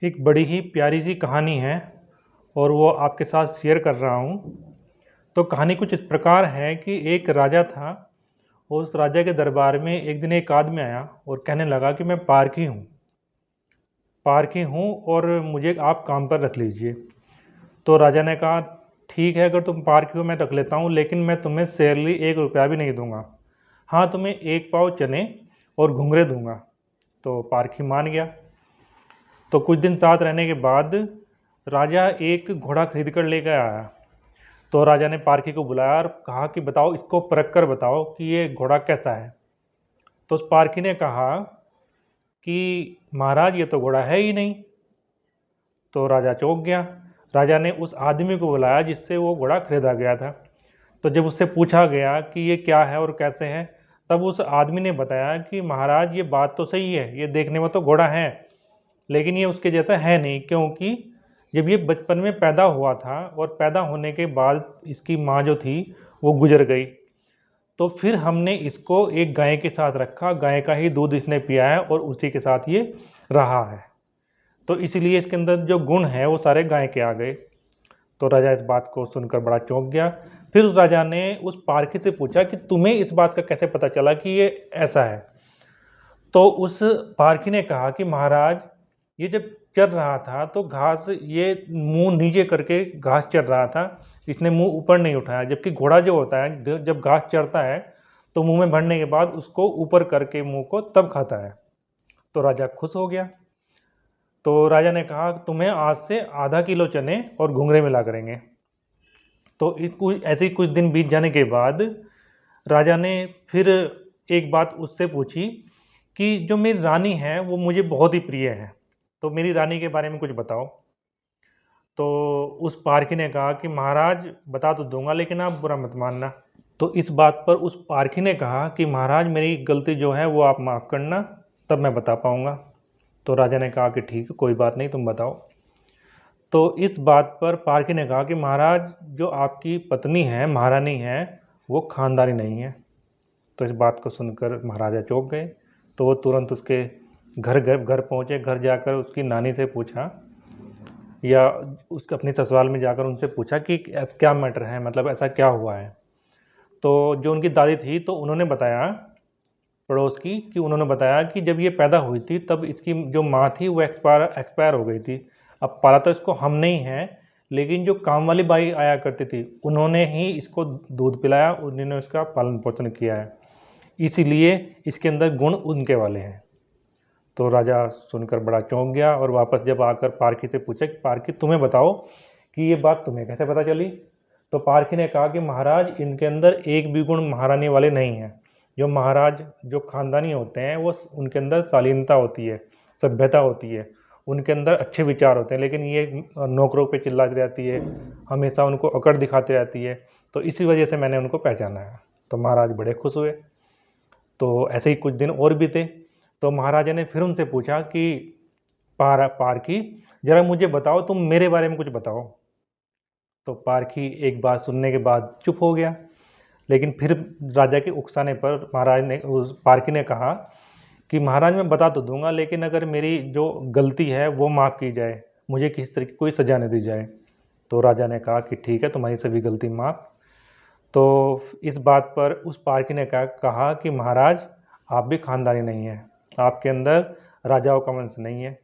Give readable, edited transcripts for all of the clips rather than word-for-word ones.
एक बड़ी ही प्यारी सी कहानी है और वो आपके साथ शेयर कर रहा हूँ। तो कहानी कुछ इस प्रकार है कि एक राजा था और उस राजा के दरबार में एक दिन एक आदमी आया और कहने लगा कि मैं पारखी हूँ और मुझे आप काम पर रख लीजिए। तो राजा ने कहा, ठीक है, अगर तुम पारखी हो मैं रख लेता हूँ, लेकिन मैं तुम्हें सैलरी 1 रुपया भी नहीं दूंगा। हाँ, तुम्हें 1 पाव चने और घुंघरे दूंगा। तो पारखी मान गया। तो कुछ दिन साथ रहने के बाद राजा एक घोड़ा खरीद कर लेकर आया। तो राजा ने पारखी को बुलाया और कहा कि बताओ, इसको परख कर बताओ कि ये घोड़ा कैसा है। तो उस पारखी ने कहा कि महाराज, ये तो घोड़ा है ही नहीं। तो राजा चौंक गया। राजा ने उस आदमी को बुलाया जिससे वो घोड़ा खरीदा गया था। तो जब उससे पूछा गया कि ये क्या है और कैसे है, तब उस आदमी ने बताया कि महाराज, ये बात तो सही है, ये देखने में तो घोड़ा है, लेकिन ये उसके जैसा है नहीं, क्योंकि जब ये बचपन में पैदा हुआ था और पैदा होने के बाद इसकी माँ जो थी वो गुजर गई। तो फिर हमने इसको एक गाय के साथ रखा, गाय का ही दूध इसने पिया है और उसी के साथ ये रहा है। तो इसलिए इसके अंदर जो गुण हैं वो सारे गाय के आ गए। तो राजा इस बात को सुनकर बड़ा चौंक गया। फिर उस राजा ने उस पारखी से पूछा कि तुम्हें इस बात का कैसे पता चला कि ये ऐसा है। तो उस पारखी ने कहा कि महाराज, ये जब चर रहा था तो घास, ये मुंह नीचे करके घास चर रहा था, इसने मुंह ऊपर नहीं उठाया। जबकि घोड़ा जो होता है, जब घास चरता है तो मुंह में भरने के बाद उसको ऊपर करके मुंह को तब खाता है। तो राजा खुश हो गया। तो राजा ने कहा, तुम्हें आज से आधा किलो चने और घुंघरे मिला करेंगे। तो ऐसे ही कुछ दिन बीत जाने के बाद राजा ने फिर एक बात उससे पूछी कि जो मेरी रानी है वो मुझे बहुत ही प्रिय है, तो मेरी रानी के बारे में कुछ बताओ। तो उस पारखी ने कहा कि महाराज, बता तो दूंगा, लेकिन आप बुरा मत मानना। तो इस बात पर उस पारखी ने कहा कि महाराज, मेरी गलती जो है वो आप माफ़ करना, तब मैं बता पाऊंगा। तो राजा ने कहा कि ठीक है, कोई बात नहीं, तुम बताओ। तो इस बात पर पारखी ने कहा कि महाराज, जो आपकी पत्नी है, महारानी है, वो खानदानी नहीं है। तो इस बात को सुनकर महाराजा चौंक गए। तो वो तुरंत उसके घर पहुँचे। घर जाकर उसकी नानी से पूछा, या उसके अपने ससुराल में जाकर उनसे पूछा कि क्या मैटर है, मतलब ऐसा क्या हुआ है। तो जो उनकी दादी थी, तो उन्होंने बताया, पड़ोस की, कि उन्होंने बताया कि जब ये पैदा हुई थी तब इसकी जो माँ थी वो एक्सपायर हो गई थी। अब पाला तो इसको हम नहीं हैं, लेकिन जो काम वाली बाई आया करती थी उन्होंने ही इसको दूध पिलाया, उन्होंने इसका पालन पोषण किया है, इसीलिए इसके अंदर गुण उनके वाले हैं। तो राजा सुनकर बड़ा चौंक गया और वापस जब आकर पारखी से पूछा कि पारखी, तुम्हें बताओ कि ये बात तुम्हें कैसे पता चली। तो पारखी ने कहा कि महाराज, इनके अंदर एक भी गुण महारानी वाले नहीं हैं। जो महाराज, जो खानदानी होते हैं, वो उनके अंदर शालीनता होती है, सभ्यता होती है, उनके अंदर अच्छे विचार होते हैं, लेकिन ये नौकरों पे चिल्लाती रहती है, हमेशा उनको अकड़ दिखाती रहती है। तो इसी वजह से मैंने उनको पहचाना है। तो महाराज बड़े खुश हुए। तो ऐसे ही कुछ दिन और बीते। तो महाराजा ने फिर उनसे पूछा कि पारखी, जरा मुझे बताओ, तुम मेरे बारे में कुछ बताओ। तो पारखी एक बात सुनने के बाद चुप हो गया। लेकिन फिर राजा के उकसाने पर महाराज ने, उस पारखी ने कहा कि महाराज, मैं बता तो दूंगा, लेकिन अगर मेरी जो गलती है वो माफ़ की जाए, मुझे किसी तरह की कोई सज़ा नहीं दी जाए। तो राजा ने कहा कि ठीक है, तुम्हारी सभी गलती माफ़। तो इस बात पर उस पारखी ने कहा कि महाराज, आप भी खानदानी नहीं हैं, आपके अंदर राजाओं का वंश नहीं है,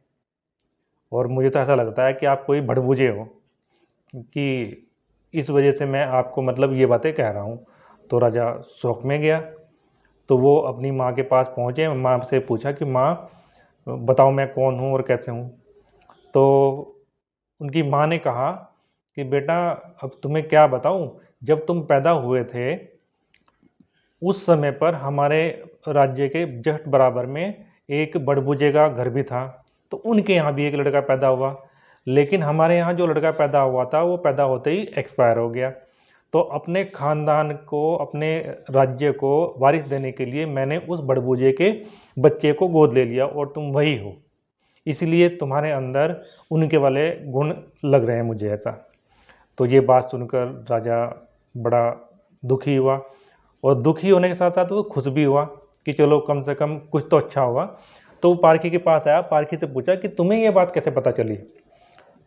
और मुझे तो ऐसा लगता है कि आप कोई भड़बूजे हो, कि इस वजह से मैं आपको मतलब ये बातें कह रहा हूँ। तो राजा शौक में गया। तो वो अपनी माँ के पास पहुँचे। माँ से पूछा कि माँ, बताओ मैं कौन हूँ और कैसे हूँ। तो उनकी माँ ने कहा कि बेटा, अब तुम्हें क्या बताऊँ, जब तुम पैदा हुए थे उस समय पर हमारे राज्य के जस्ट बराबर में एक बड़बूजे का घर भी था, तो उनके यहाँ भी एक लड़का पैदा हुआ, लेकिन हमारे यहाँ जो लड़का पैदा हुआ था वो पैदा होते ही एक्सपायर हो गया। तो अपने ख़ानदान को, अपने राज्य को वारिस देने के लिए मैंने उस बड़बूजे के बच्चे को गोद ले लिया, और तुम वही हो, इसलिए तुम्हारे अंदर उनके वाले गुण लग रहे हैं मुझे ऐसा। तो ये बात सुनकर राजा बड़ा दुखी हुआ, और दुखी होने के साथ साथ वो खुश भी हुआ कि चलो, कम से कम कुछ तो अच्छा हुआ। तो वो पारखी के पास आया, पारखी से पूछा कि तुम्हें ये बात कैसे पता चली।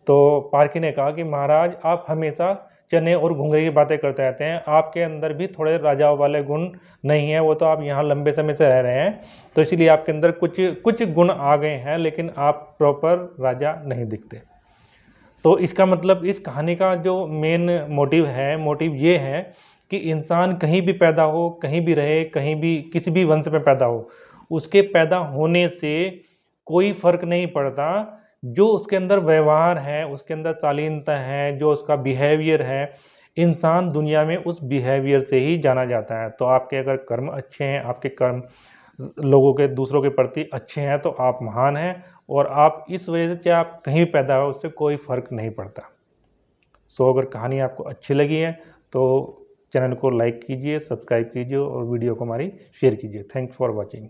तो पारखी ने कहा कि महाराज, आप हमेशा चने और घुंघरे की बातें करते रहते हैं, आपके अंदर भी थोड़े राजाओं वाले गुण नहीं है, वो तो आप यहाँ लंबे समय से रह रहे हैं, तो इसलिए आपके अंदर कुछ कुछ गुण आ गए हैं, लेकिन आप प्रॉपर राजा नहीं दिखते। तो इसका मतलब इस कहानी का जो मेन मोटिव ये है कि इंसान कहीं भी पैदा हो, कहीं भी रहे, कहीं भी किसी भी वंश में पैदा हो, उसके पैदा होने से कोई फ़र्क नहीं पड़ता। जो उसके अंदर व्यवहार है, उसके अंदर शालीनता है, जो उसका बिहेवियर है, इंसान दुनिया में उस बिहेवियर से ही जाना जाता है। तो आपके अगर कर्म अच्छे हैं, आपके कर्म लोगों के दूसरों के प्रति अच्छे हैं, तो आप महान हैं, और आप इस वजह से चाहे आप कहीं भी पैदा हो, उससे कोई फ़र्क नहीं पड़ता। सो अगर कहानी आपको अच्छी लगी है तो चैनल को लाइक कीजिए, सब्सक्राइब कीजिए और वीडियो को हमारी शेयर कीजिए। Thanks for watching.